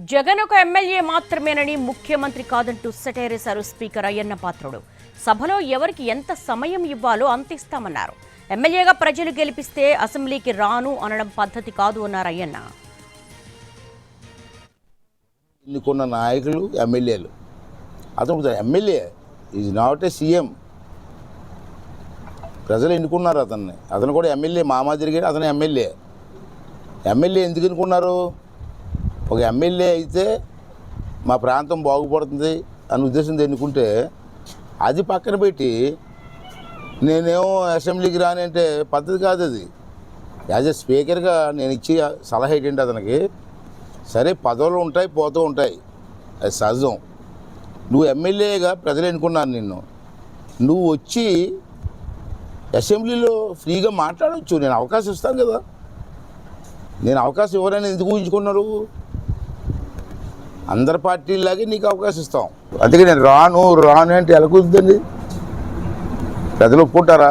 జగన్ ఒక ఎమ్మెల్యే మాత్రమేనని ముఖ్యమంత్రి కాదంటూ సెటైరేశారు స్పీకర్ అయ్యన్న పాత్రుడు. సభలో ఎవరికి ఎంత సమయం ఇవ్వాలో అంత ఇస్తామన్నారు. ఎమ్మెల్యేగా ప్రజలు గెలిపిస్తే అసెంబ్లీకి రాను అనడం పద్ధతి కాదు అన్నారు అయ్యన్న. ఎన్నుకున్న నాయకులు ఎమ్మెల్యేలు, అతను MLA is not a CM. ప్రజలు ఎన్నుకున్నారు అతన్ని, అతను కూడా ఎమ్మెల్యే. మామ తిరిగి అతను ఎమ్మెల్యే ఎందుకు ఎన్నుకున్నారు? ఒక ఎమ్మెల్యే అయితే మా ప్రాంతం బాగుపడుతుంది అనే ఉద్దేశంతో ఎన్నుకుంటే, అది పక్కన పెట్టి నేనేమో అసెంబ్లీకి రాని అంటే పద్ధతి కాదు అది. యాజ్ ఎ స్పీకర్గా నేను ఇచ్చే సలహా ఏంటంటే అతనికి, సరే పదవులు ఉంటాయి పోతూ ఉంటాయి, అది సహజం. నువ్వు ఎమ్మెల్యేగా ప్రజలు ఎన్నుకున్నారు నిన్ను, నువ్వు వచ్చి అసెంబ్లీలో ఫ్రీగా మాట్లాడవచ్చు. నేను అవకాశం ఇస్తాను కదా. నేను అవకాశం ఎవరైనా ఎందుకు ఊహించుకున్నారు? అందరి పార్టీలాగే నీకు అవకాశం ఇస్తాం. అందుకే నేను రాను అంటే ఎలా కుదురుతుంది? ప్రజలు ఒప్పుకుంటారా?